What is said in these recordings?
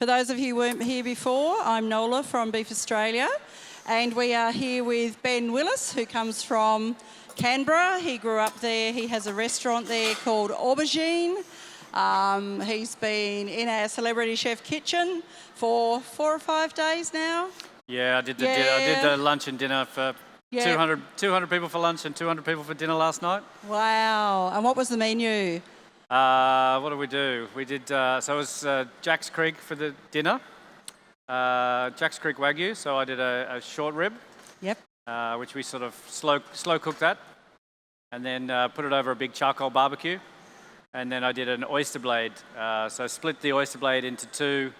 For those of you who weren't here before, I'm Nola from Beef Australia, and we are here with Ben Willis, who comes from Canberra. He grew up there. He has a restaurant there called Aubergine. He's been in our Celebrity Chef kitchen for 4 or 5 days now. Yeah, I did the dinner. I did the lunch and dinner for 200 people for lunch and 200 people for dinner last night. Wow. And what was the menu? What did we do? We did, so it was Jack's Creek for the dinner. Jack's Creek Wagyu, so I did a short rib. Yep. Which we sort of slow cooked that. And then put it over a big charcoal barbecue. And then I did an oyster blade. So I split the oyster blade into two,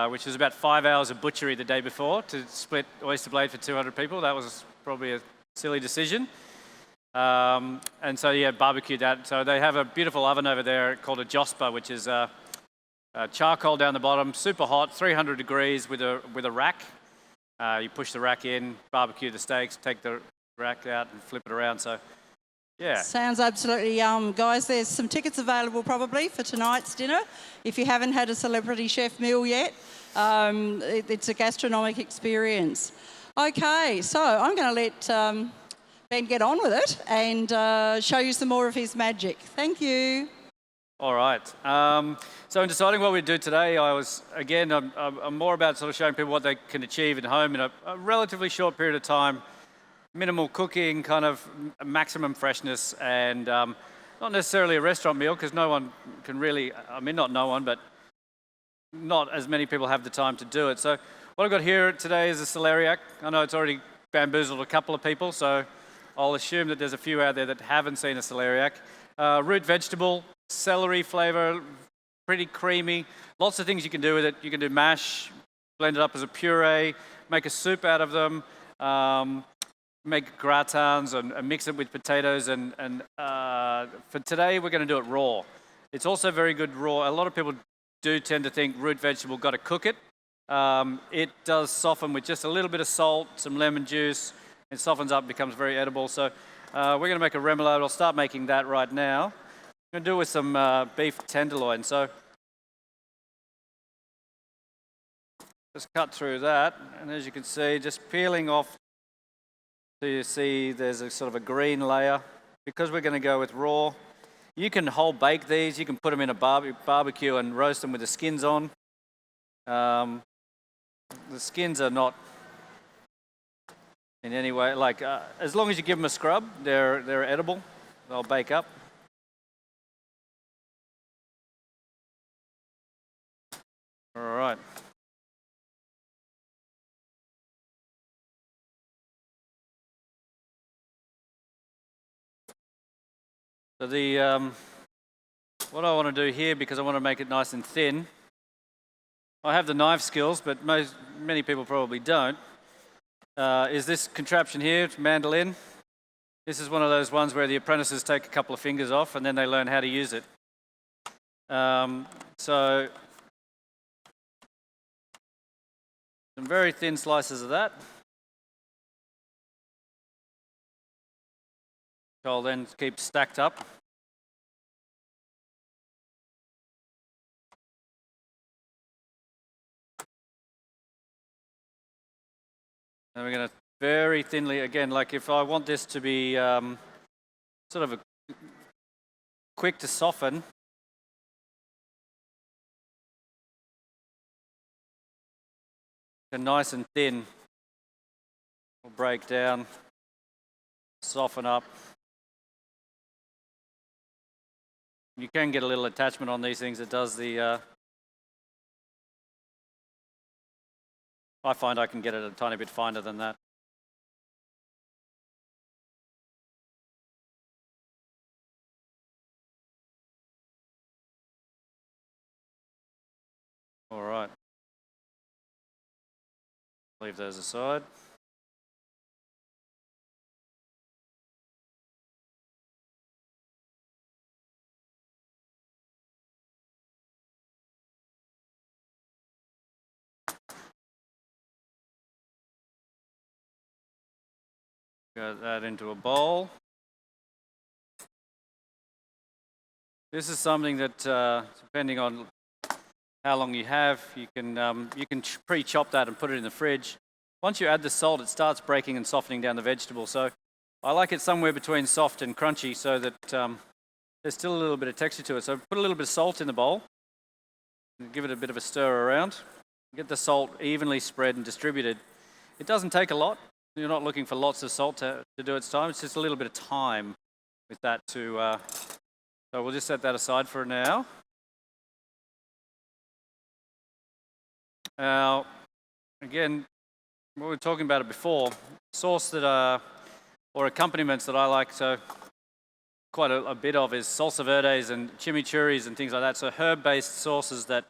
which was about 5 hours of butchery the day before to split oyster blade for 200 people. That was probably a silly decision. And so, yeah, barbecued that. So they have a beautiful oven over there called a Jospa, which is charcoal down the bottom, super hot, 300 degrees with a rack. You push the rack in, barbecue the steaks, take the rack out and flip it around. So, yeah. Sounds absolutely yum. Guys, there's some tickets available probably for tonight's dinner. If you haven't had a Celebrity Chef meal yet, it's a gastronomic experience. Okay, so I'm going to let Ben get on with it and show you some more of his magic. Thank you. All right. So in deciding what we do today, I'm more about sort of showing people what they can achieve at home in a relatively short period of time. Minimal cooking, kind of maximum freshness, and not necessarily a restaurant meal because no one can really, not no one, but not as many people have the time to do it. So what I've got here today is a celeriac. I know it's already bamboozled a couple of people, so I'll assume that there's a few out there that haven't seen a celeriac. Root vegetable, celery flavour, pretty creamy. Lots of things you can do with it. You can do mash, blend it up as a puree, make a soup out of them, make gratins and mix it with potatoes. And for today, we're going to do it raw. It's also very good raw. A lot of people do tend to think root vegetable, got to cook it. It does soften with just a little bit of salt, some lemon juice. It softens up, becomes very edible. So we're going to make a remoulade. I'll start making that right now. I'm going to do it with some beef tenderloin. So just cut through that. And as you can see, just peeling off. So you see there's a sort of a green layer. Because we're going to go with raw, you can whole bake these. You can put them in a barbecue and roast them with the skins on. The skins are not in any way, as long as you give them a scrub, they're edible. They'll bake up. All right. So what I want to do here, because I want to make it nice and thin, I have the knife skills, but many people probably don't, is this contraption here, it's mandolin. This is one of those ones where the apprentices take a couple of fingers off and then they learn how to use it. So some very thin slices of that. I'll then keep stacked up. And we're going to very thinly, again, like if I want this to be sort of quick to soften, and nice and thin, will break down, soften up. You can get a little attachment on these things that does the... I find I can get it a tiny bit finer than that. All right. Leave those aside. Got that into a bowl. This is something that, depending on how long you have. You can pre-chop that and put it in the fridge. Once you add the salt, it starts breaking and softening down the vegetable. So I like it somewhere between soft and crunchy so that there's still a little bit of texture to it. So put a little bit of salt in the bowl and give it a bit of a stir around. Get the salt evenly spread and distributed. It doesn't take a lot. You're not looking for lots of salt to do its time. It's just a little bit of time with that to... so we'll just set that aside for now. Now, again, we were talking about it before. Sauce that are, or accompaniments that I like, so quite a bit of is salsa verdes and chimichurris and things like that. So herb-based sauces that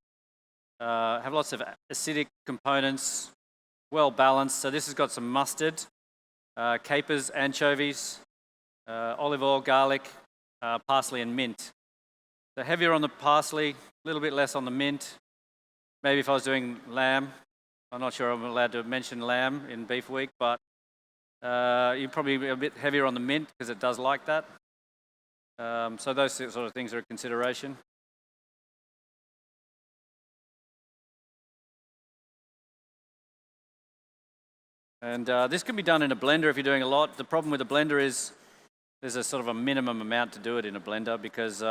have lots of acidic components, well balanced. So this has got some mustard, capers, anchovies, olive oil, garlic, parsley and mint. So heavier on the parsley, a little bit less on the mint. Maybe if I was doing lamb, I'm not sure I'm allowed to mention lamb in Beef Week, but you'd probably be a bit heavier on the mint because it does like that. So those sort of things are a consideration. And this can be done in a blender if you're doing a lot. The problem with a blender is there's a sort of a minimum amount to do it in a blender because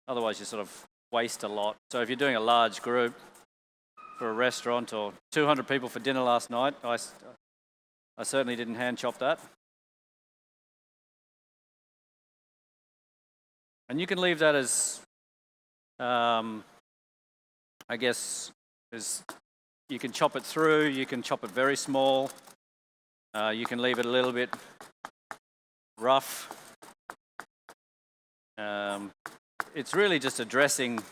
otherwise you sort of waste a lot. So if you're doing a large group for a restaurant or 200 people for dinner last night, I certainly didn't hand chop that. And you can leave that as, I guess, as you can chop it through, you can chop it very small, you can leave it a little bit rough. It's really just addressing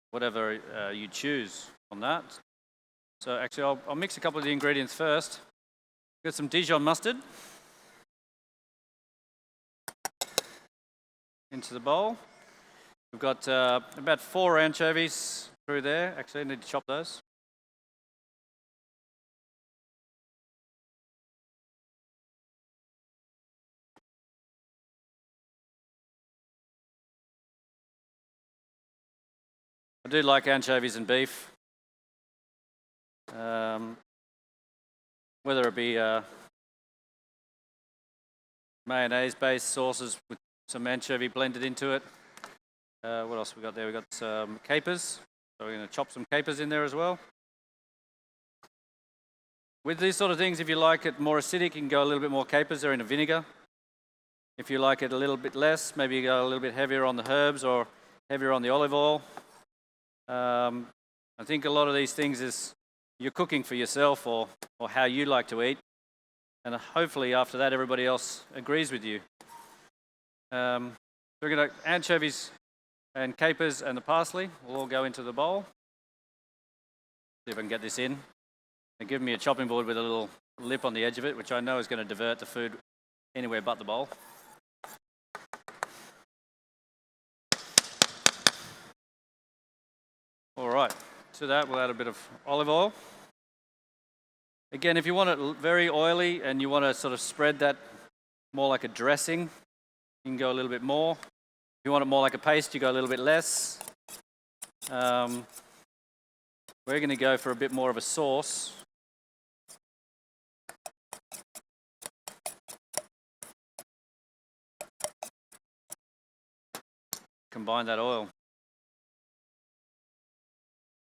whatever you choose on that. So actually I'll mix a couple of the ingredients first. Got some Dijon mustard into the bowl. We've got about 4 anchovies through there. Actually I need to chop those. I do like anchovies and beef. Whether it be mayonnaise-based sauces with some anchovy blended into it. What else we got there? We got some capers. So we're going to chop some capers in there as well. With these sort of things, if you like it more acidic, you can go a little bit more capers there in a vinegar. If you like it a little bit less, maybe you go a little bit heavier on the herbs or heavier on the olive oil. I think a lot of these things is you're cooking for yourself or how you like to eat. And hopefully after that, everybody else agrees with you. We're going to anchovies and capers and the parsley will all go into the bowl. See if I can get this in. They're giving me a chopping board with a little lip on the edge of it, which I know is going to divert the food anywhere but the bowl. All right, to that we'll add a bit of olive oil. Again, if you want it very oily and you want to sort of spread that more like a dressing, you can go a little bit more. If you want it more like a paste, you go a little bit less. We're going to go for a bit more of a sauce. Combine that oil.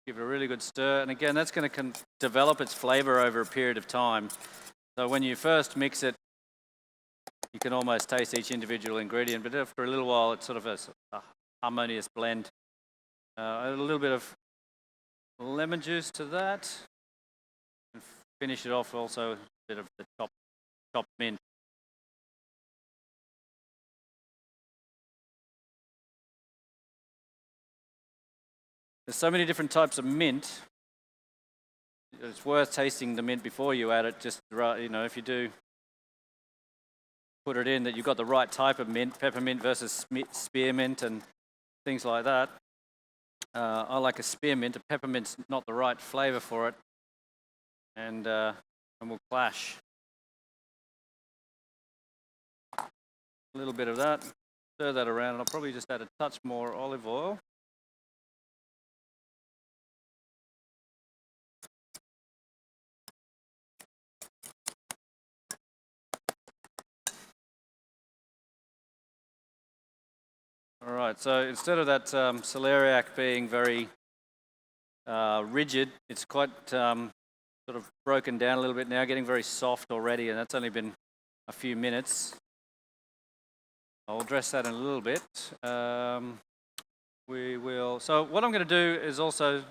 Give it a really good stir, and again, that's going to develop its flavor over a period of time. So when you first mix it, you can almost taste each individual ingredient, but after a little while, it's sort of a harmonious blend. A little bit of lemon juice to that, and finish it off also with a bit of the chopped mint. There's so many different types of mint. It's worth tasting the mint before you add it. Just you know, if you do put it in, that you've got the right type of mint, peppermint versus spearmint and things like that. I like a spearmint. A peppermint's not the right flavour for it, and will clash. A little bit of that. Stir that around, and I'll probably just add a touch more olive oil. All right, so instead of that celeriac being very rigid, it's quite sort of broken down a little bit now, getting very soft already, and that's only been a few minutes. I'll address that in a little bit. We will. So what I'm going to do is also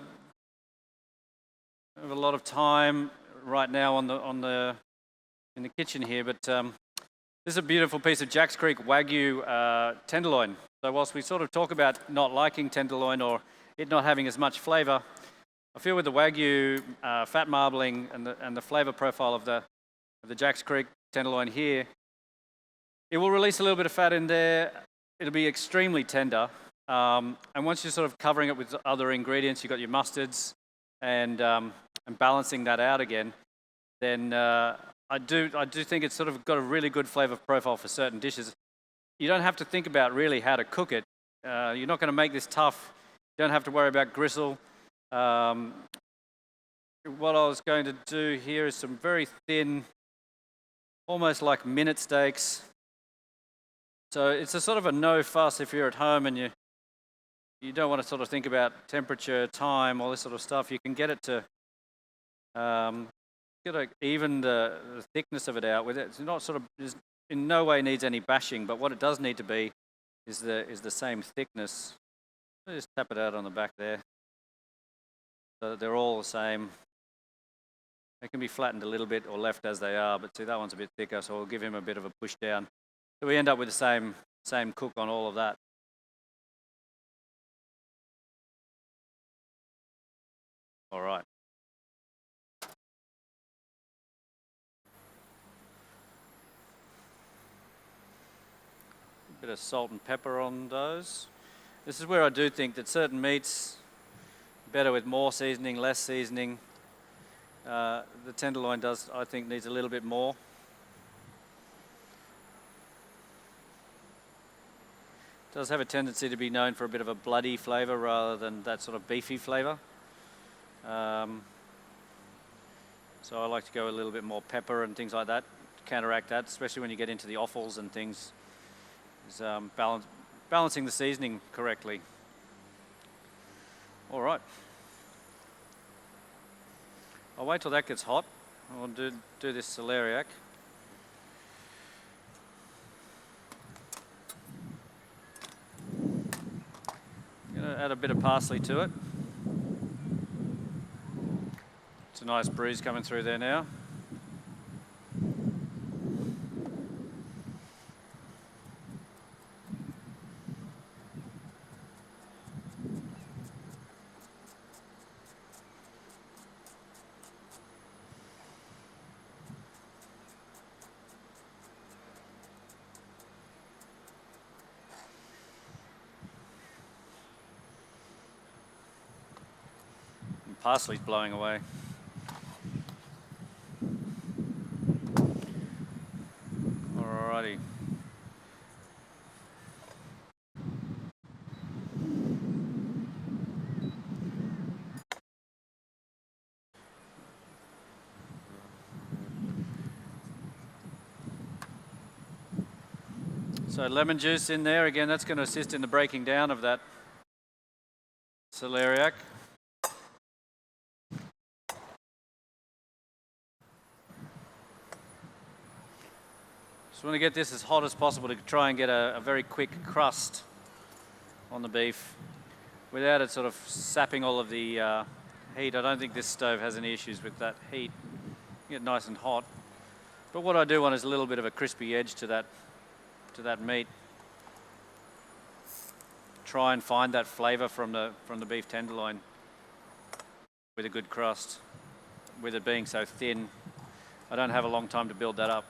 have a lot of time right now in the kitchen here, but this is a beautiful piece of Jacks Creek Wagyu Tenderloin. So whilst we sort of talk about not liking Tenderloin or it not having as much flavour, I feel with the Wagyu fat marbling and the flavour profile of the Jacks Creek Tenderloin here, it will release a little bit of fat in there. It'll be extremely tender. And once you're sort of covering it with other ingredients, you've got your mustards and balancing that out again, then I do think it's sort of got a really good flavour profile for certain dishes. You don't have to think about really how to cook it. You're not going to make this tough. You don't have to worry about gristle. What I was going to do here is some very thin, almost like minute steaks. So it's a sort of a no fuss if you're at home and you don't want to sort of think about temperature, time, all this sort of stuff. You can get it to even the thickness of it out with it. It's not sort of, in no way needs any bashing, but what it does need to be is the same thickness. I'll just tap it out on the back there. So that they're all the same. They can be flattened a little bit or left as they are, but see that one's a bit thicker, so we'll give him a bit of a push down. So we end up with the same cook on all of that. All right. A bit of salt and pepper on those. This is where I do think that certain meats, better with more seasoning, less seasoning. The tenderloin does, I think, needs a little bit more. It does have a tendency to be known for a bit of a bloody flavour rather than that sort of beefy flavour. So I like to go a little bit more pepper and things like that to counteract that, especially when you get into the offals and things. Is balancing the seasoning correctly. All right. I'll wait till that gets hot. I'll do this celeriac. Gonna add a bit of parsley to it. It's a nice breeze coming through there now. Parsley's blowing away. Alrighty. So lemon juice in there, again, that's going to assist in the breaking down of that celeriac. Just want to get this as hot as possible to try and get a very quick crust on the beef without it sort of sapping all of the heat. I don't think this stove has any issues with that heat. Get nice and hot. But what I do want is a little bit of a crispy edge to that meat. Try and find that flavour from the beef tenderloin with a good crust. With it being so thin, I don't have a long time to build that up.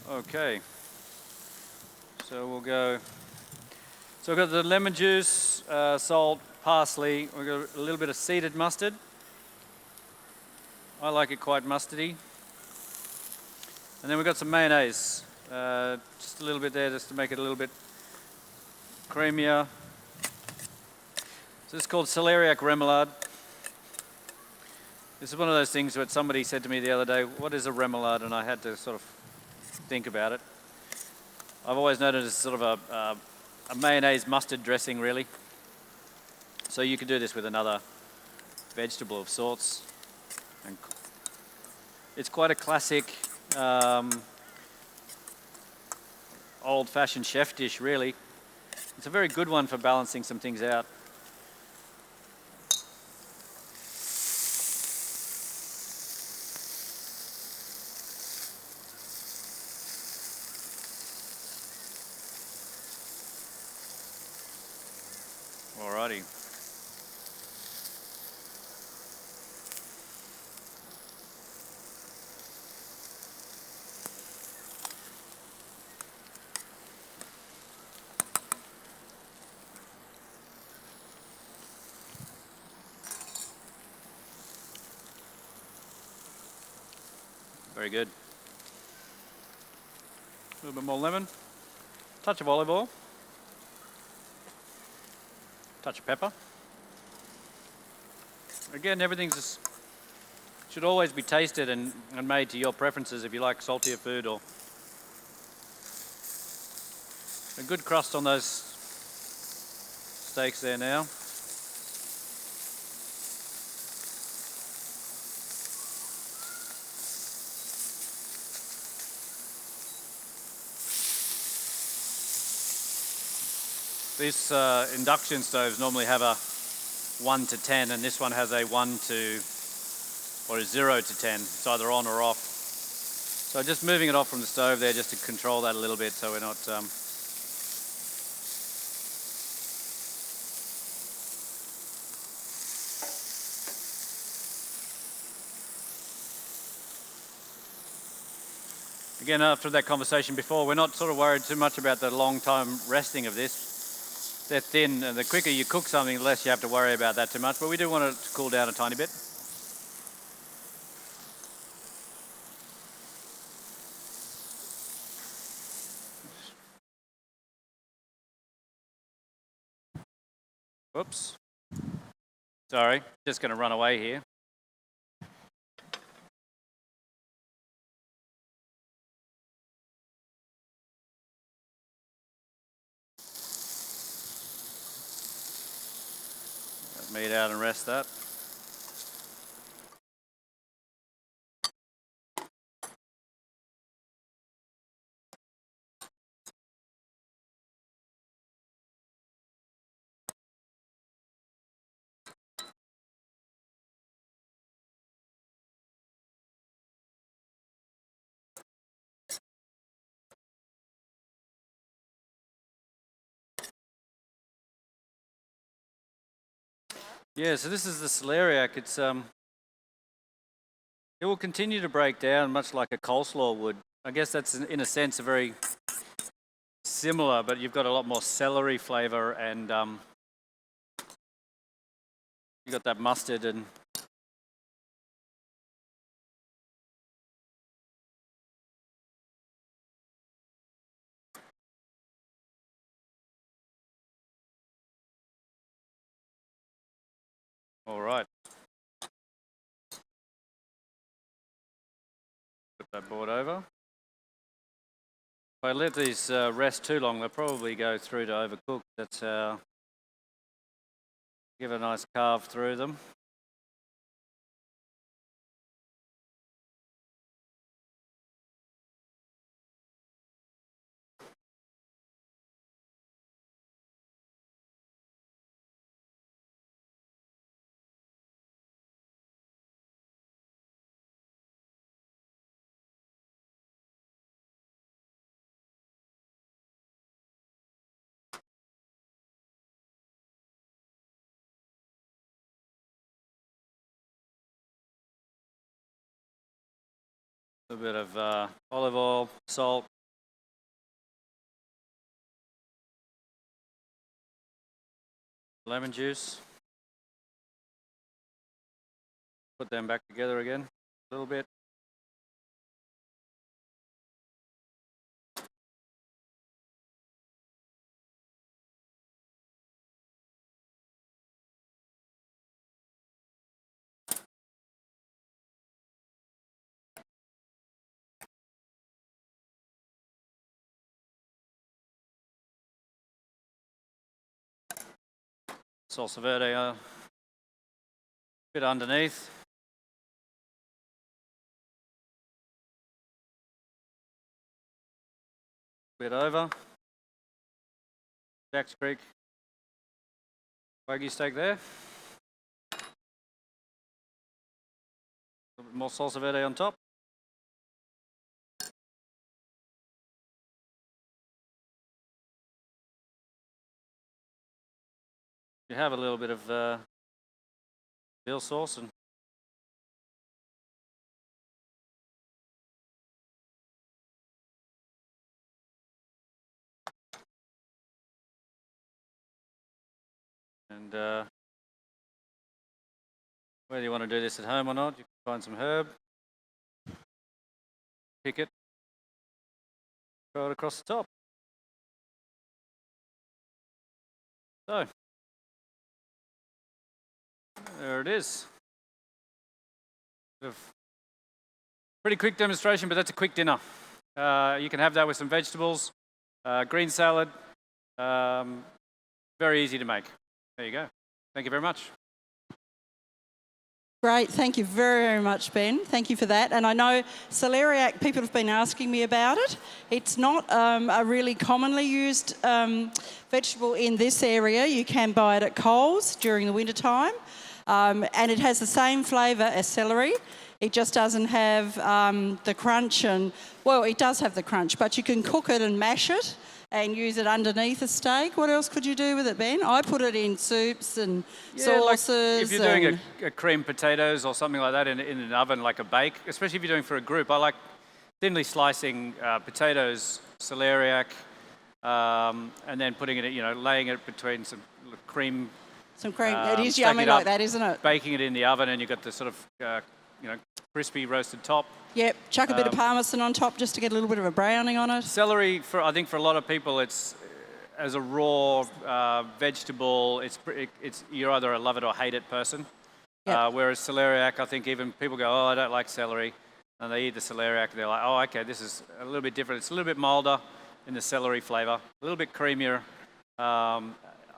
Okay, so we'll go. So we've got the lemon juice, salt, parsley. We've got a little bit of seeded mustard. I like it quite mustardy. And then we've got some mayonnaise, just a little bit there, just to make it a little bit creamier. So this is called Celeriac Remoulade. This is one of those things that somebody said to me the other day, what is a remoulade? And I had to sort of think about it. I've always known it as sort of a mayonnaise mustard dressing, really. So you could do this with another vegetable of sorts. And it's quite a classic old-fashioned chef dish, really. It's a very good one for balancing some things out. Alrighty. Very good. A little bit more lemon, touch of olive oil, touch of pepper. Again, everything should always be tasted and made to your preferences if you like saltier food, or a good crust on those steaks there now. These induction stoves normally have a 1 to 10, and this one has a 1 to, or a 0 to 10. It's either on or off. So just moving it off from the stove there just to control that a little bit so we're not... Again, after that conversation before, we're not sort of worried too much about the long time resting of this. They're thin, and the quicker you cook something, the less you have to worry about that too much, but we do want it to cool down a tiny bit. Whoops. Sorry, just going to run away here. Meat out and rest that. Yeah, so this is the celeriac. It will continue to break down much like a coleslaw would. I guess that's in a sense a very similar, but you've got a lot more celery flavour, and you've got that mustard and all right. Put that board over. If I let these rest too long, they'll probably go through to overcook. That's how. Give a nice carve through them. A bit of olive oil, salt, lemon juice. Put them back together again a little bit. salsa verde a bit underneath. Bit over. Jack's Creek Wagyu steak there. A little bit more salsa verde on top. You have a little bit of veal sauce and whether you want to do this at home or not, you can find some herb, pick it, throw it across the top. So, there it is. Pretty quick demonstration, but that's a quick dinner. You can have that with some vegetables, green salad, very easy to make. There you go. Thank you very much. Great, thank you very, very much, Ben. Thank you for that. And I know celeriac, people have been asking me about it. It's not a really commonly used vegetable in this area. You can buy it at Coles during the winter time. And it has the same flavour as celery. It just doesn't have the crunch well, it does have the crunch, but you can cook it and mash it and use it underneath a steak. What else could you do with it, Ben? I put it in soups and sauces. Like if you're doing a creamed potatoes or something like that in an oven, like a bake, especially if you're doing for a group, I like thinly slicing potatoes, celeriac, and then putting it, laying it between some cream. Some cream. It is yummy like that, isn't it? Baking it in the oven, and you've got the sort of, crispy roasted top. Yep, chuck a bit of parmesan on top just to get a little bit of a browning on it. Celery, I think for a lot of people, it's as a raw vegetable. You're either a love it or hate it person. Yep. Whereas celeriac, I think even people go, oh, I don't like celery, and they eat the celeriac, and they're like, oh, okay, this is a little bit different. It's a little bit milder in the celery flavour, a little bit creamier. I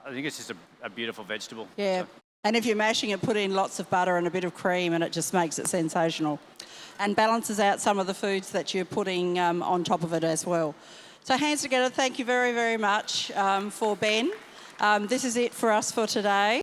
think it's just a beautiful vegetable. Yeah. So. And if you're mashing it, put in lots of butter and a bit of cream, and it just makes it sensational and balances out some of the foods that you're putting on top of it as well. So hands together, thank you very, very much for Ben. This is it for us for today.